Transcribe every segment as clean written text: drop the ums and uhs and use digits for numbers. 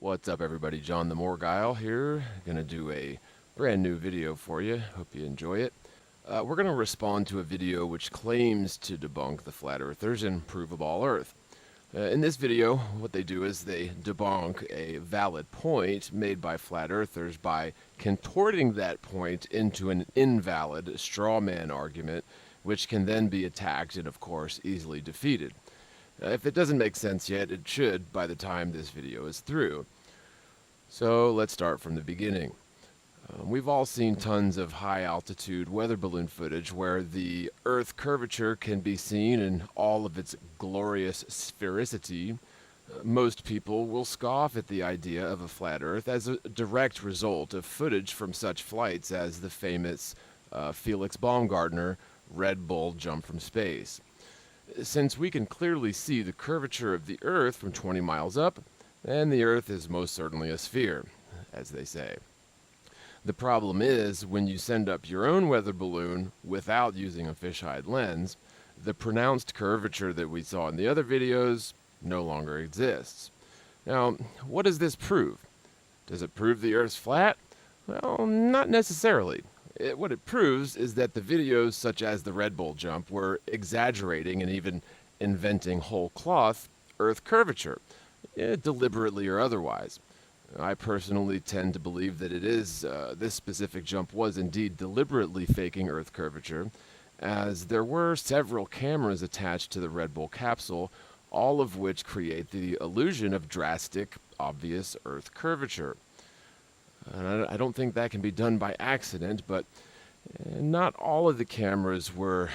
What's up, everybody? John the Morgile here. Gonna do a brand new video for you. Hope you enjoy it. We're gonna respond to a video which claims to debunk the flat earthers and prove a ball Earth. In this video, what they do is they debunk a valid point made by flat earthers by contorting that point into an invalid straw man argument, which can then be attacked and, of course, easily defeated. If it doesn't make sense yet, it should by the time this video is through. So let's start from the beginning. We've all seen tons of high-altitude weather balloon footage where the Earth curvature can be seen in all of its glorious sphericity. Most people will scoff at the idea of a flat Earth as a direct result of footage from such flights as the famous Felix Baumgartner Red Bull jump from space. Since we can clearly see the curvature of the Earth from 20 miles up, then the Earth is most certainly a sphere, as they say. The problem is, when you send up your own weather balloon without using a fisheye lens, the pronounced curvature that we saw in the other videos no longer exists. Now, what does this prove? Does it prove the Earth's flat? Well, not necessarily. What it proves is that the videos such as the Red Bull jump were exaggerating and even inventing whole cloth Earth curvature, deliberately or otherwise. I personally tend to believe that this specific jump was indeed deliberately faking Earth curvature, as there were several cameras attached to the Red Bull capsule, all of which create the illusion of drastic, obvious Earth curvature. I don't think that can be done by accident, but not all of the cameras were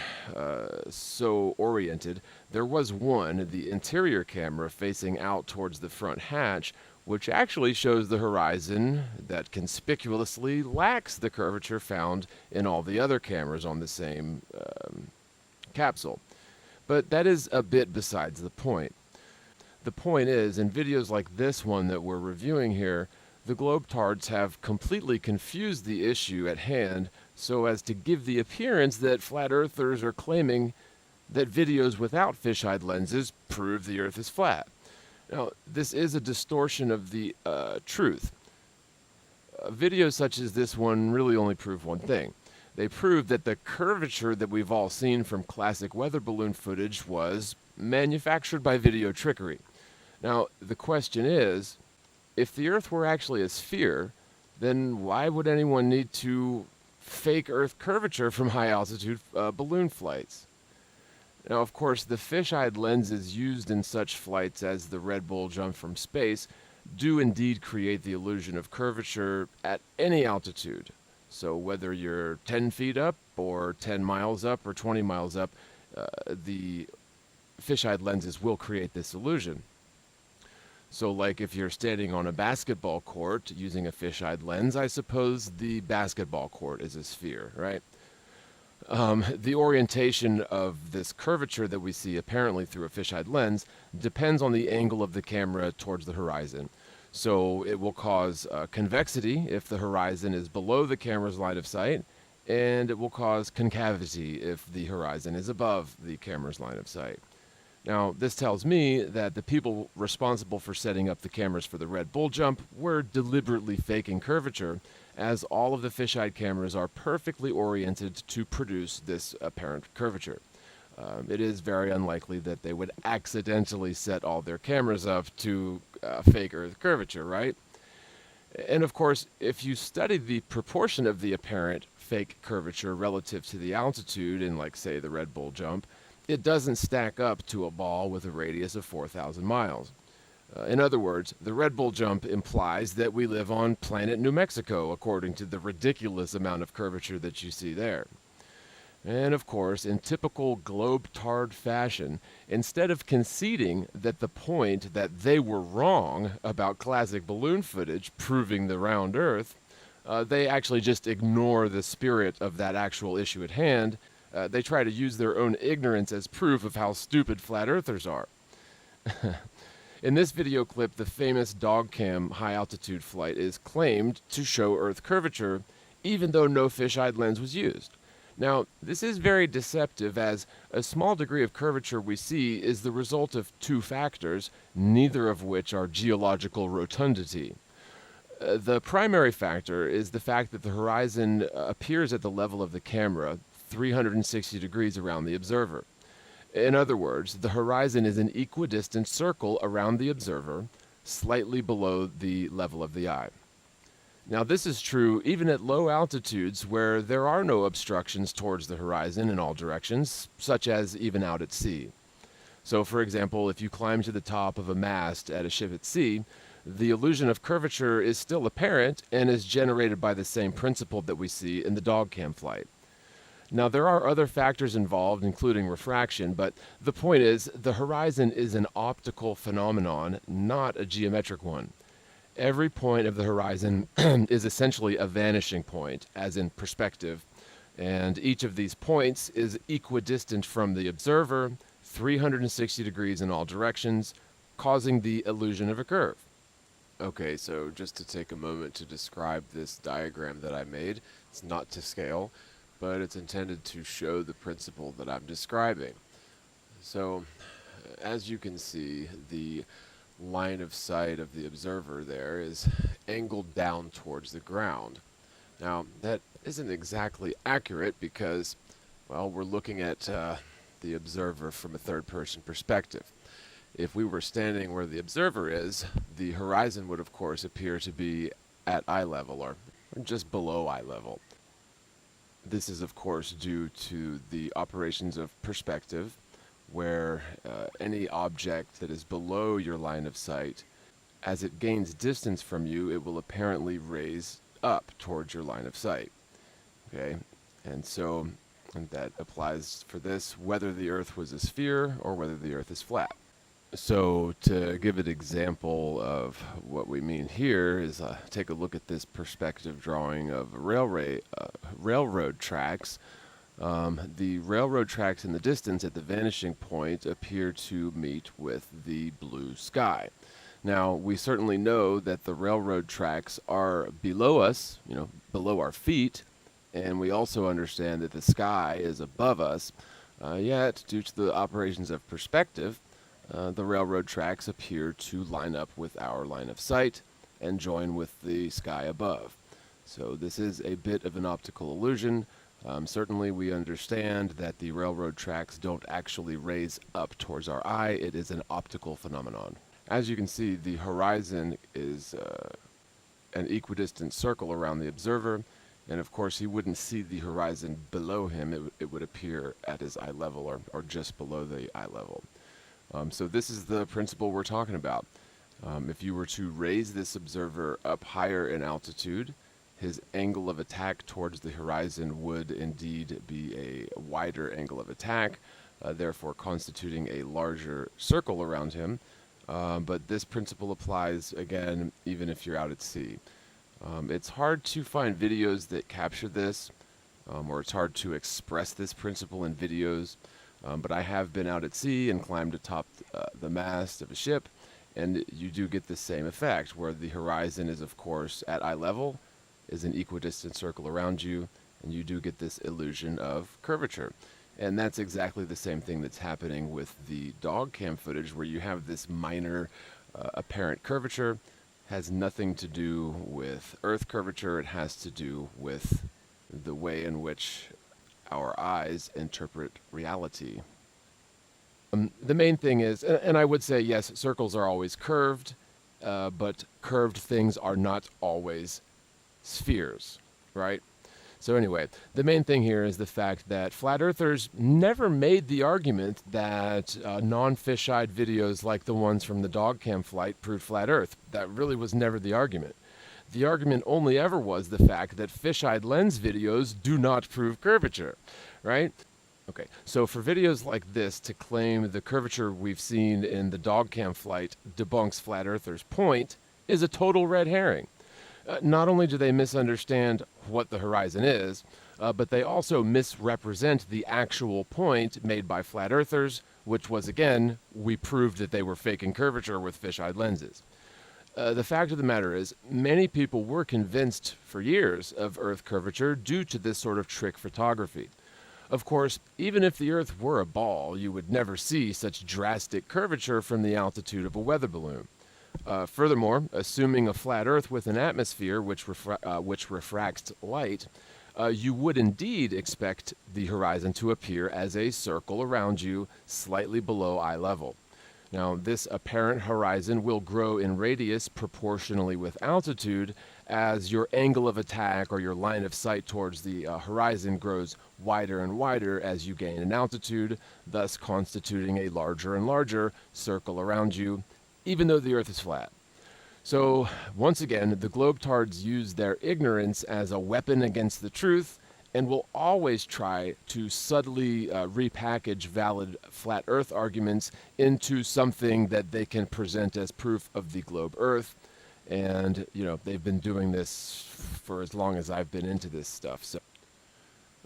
so oriented. There was one, the interior camera facing out towards the front hatch, which actually shows the horizon that conspicuously lacks the curvature found in all the other cameras on the same capsule. But that is a bit besides the point. The point is, in videos like this one that we're reviewing here, the globetards have completely confused the issue at hand so as to give the appearance that flat earthers are claiming that videos without fisheye lenses prove the Earth is flat. Now, this is a distortion of the truth. Videos such as this one really only prove one thing. They prove that the curvature that we've all seen from classic weather balloon footage was manufactured by video trickery. Now, the question is, if the Earth were actually a sphere, then why would anyone need to fake Earth curvature from high-altitude balloon flights? Now, of course, the fisheye lenses used in such flights as the Red Bull jump from space do indeed create the illusion of curvature at any altitude. So whether you're 10 feet up or 10 miles up or 20 miles up, the fisheye lenses will create this illusion. So like if you're standing on a basketball court using a fisheye lens, I suppose the basketball court is a sphere, right? The orientation of this curvature that we see apparently through a fisheye lens depends on the angle of the camera towards the horizon. So it will cause convexity if the horizon is below the camera's line of sight, and it will cause concavity if the horizon is above the camera's line of sight. Now, this tells me that the people responsible for setting up the cameras for the Red Bull jump were deliberately faking curvature, as all of the fisheye cameras are perfectly oriented to produce this apparent curvature. It is very unlikely that they would accidentally set all their cameras up to fake Earth curvature, right? And of course, if you study the proportion of the apparent fake curvature relative to the altitude in, like, say, the Red Bull jump, it doesn't stack up to a ball with a radius of 4,000 miles. In other words, the Red Bull jump implies that we live on planet New Mexico, according to the ridiculous amount of curvature that you see there. And of course, in typical globe-tard fashion, instead of conceding that the point that they were wrong about classic balloon footage proving the round Earth, they actually just ignore the spirit of that actual issue at hand. They try to use their own ignorance as proof of how stupid flat earthers are. In this video clip, the famous dog cam high-altitude flight is claimed to show Earth curvature, even though no fisheye lens was used. Now, this is very deceptive as a small degree of curvature we see is the result of two factors, neither of which are geological rotundity. The primary factor is the fact that the horizon appears at the level of the camera, 360 degrees around the observer. In other words, the horizon is an equidistant circle around the observer, slightly below the level of the eye. Now, this is true even at low altitudes where there are no obstructions towards the horizon in all directions, such as even out at sea. So, for example, if you climb to the top of a mast at a ship at sea, the illusion of curvature is still apparent and is generated by the same principle that we see in the dog cam flight. Now, there are other factors involved, including refraction, but the point is the horizon is an optical phenomenon, not a geometric one. Every point of the horizon is essentially a vanishing point, as in perspective, and each of these points is equidistant from the observer, 360 degrees in all directions, causing the illusion of a curve. Okay, so just to take a moment to describe this diagram that I made, it's not to scale, but it's intended to show the principle that I'm describing. So, as you can see, the line of sight of the observer there is angled down towards the ground. Now, that isn't exactly accurate because, well, we're looking at the observer from a third-person perspective. If we were standing where the observer is, the horizon would, of course, appear to be at eye level or just below eye level. This is, of course, due to the operations of perspective, where any object that is below your line of sight, as it gains distance from you, it will apparently raise up towards your line of sight. Okay, and that applies for this whether the Earth was a sphere or whether the Earth is flat. So to give an example of what we mean here is take a look at this perspective drawing of railroad tracks. The railroad tracks in the distance at the vanishing point appear to meet with the blue sky. Now, we certainly know that the railroad tracks are below us, below our feet, and we also understand that the sky is above us. Yet, due to the operations of perspective, the railroad tracks appear to line up with our line of sight and join with the sky above. So this is a bit of an optical illusion. Certainly we understand that the railroad tracks don't actually raise up towards our eye. It is an optical phenomenon. As you can see, the horizon is an equidistant circle around the observer, and of course he wouldn't see the horizon below him. It would appear at his eye level or just below the eye level. So this is the principle we're talking about. If you were to raise this observer up higher in altitude, his angle of attack towards the horizon would indeed be a wider angle of attack, therefore constituting a larger circle around him. But this principle applies, again, even if you're out at sea. It's hard to find videos that capture this, or it's hard to express this principle in videos, but I have been out at sea and climbed atop the mast of a ship, and you do get the same effect, where the horizon is, of course, at eye level, is an equidistant circle around you, and you do get this illusion of curvature. And that's exactly the same thing that's happening with the dog cam footage, where you have this minor apparent curvature. Has nothing to do with Earth curvature. It has to do with the way in which our eyes interpret reality. The main thing is, and I would say, yes, circles are always curved, but curved things are not always spheres, right? So anyway, the main thing here is the fact that flat earthers never made the argument that non-fisheye videos like the ones from the dog cam flight proved flat earth. That really was never the argument. The argument only ever was the fact that fisheye lens videos do not prove curvature, right? Okay, so for videos like this to claim the curvature we've seen in the dog cam flight debunks flat earthers' point is a total red herring. Not only do they misunderstand what the horizon is, but they also misrepresent the actual point made by flat earthers, which was, again, we proved that they were faking curvature with fisheye lenses. The fact of the matter is, many people were convinced for years of Earth curvature due to this sort of trick photography. Of course, even if the Earth were a ball, you would never see such drastic curvature from the altitude of a weather balloon. Furthermore, assuming a flat Earth with an atmosphere which refracts light, you would indeed expect the horizon to appear as a circle around you, slightly below eye level. Now, this apparent horizon will grow in radius proportionally with altitude as your angle of attack or your line of sight towards the horizon grows wider and wider as you gain in altitude, thus constituting a larger and larger circle around you, even though the Earth is flat. So, once again, the globetards use their ignorance as a weapon against the truth and will always try to subtly repackage valid flat Earth arguments into something that they can present as proof of the globe Earth. And, they've been doing this for as long as I've been into this stuff. So,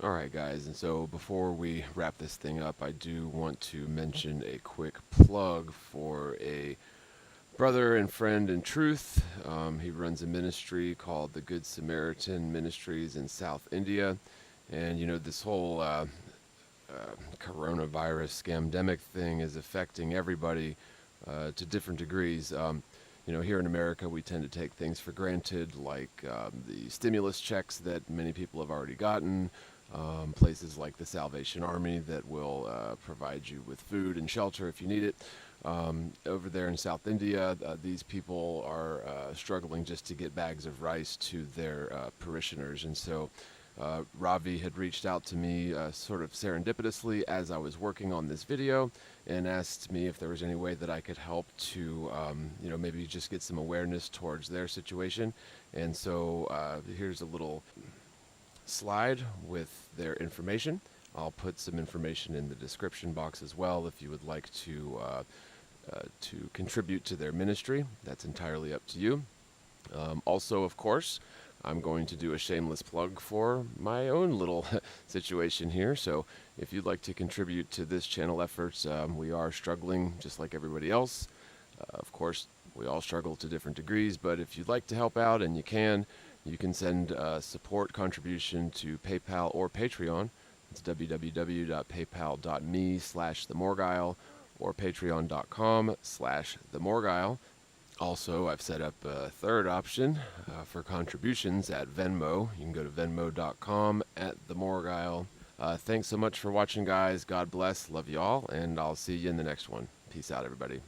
all right, guys, and so before we wrap this thing up, I do want to mention a quick plug for a brother and friend in truth. He runs a ministry called the Good Samaritan Ministries in South India. And, this whole coronavirus scamdemic thing is affecting everybody to different degrees. Here in America, we tend to take things for granted, like the stimulus checks that many people have already gotten, places like the Salvation Army that will provide you with food and shelter if you need it. Over there in South India, these people are struggling just to get bags of rice to their parishioners. And so Ravi had reached out to me sort of serendipitously as I was working on this video and asked me if there was any way that I could help to, maybe just get some awareness towards their situation. And so here's a little slide with their information. I'll put some information in the description box as well if you would like to contribute to their ministry. That's entirely up to you. Also, of course, I'm going to do a shameless plug for my own little situation here. So if you'd like to contribute to this channel efforts, we are struggling just like everybody else. Of course, we all struggle to different degrees, but if you'd like to help out and you can send a support contribution to PayPal or Patreon. It's www.paypal.me/themorguile or patreon.com/themorguile. Also, I've set up a third option for contributions at Venmo. You can go to venmo.com/themorguile. Thanks so much for watching, guys. God bless. Love you all, and I'll see you in the next one. Peace out, everybody.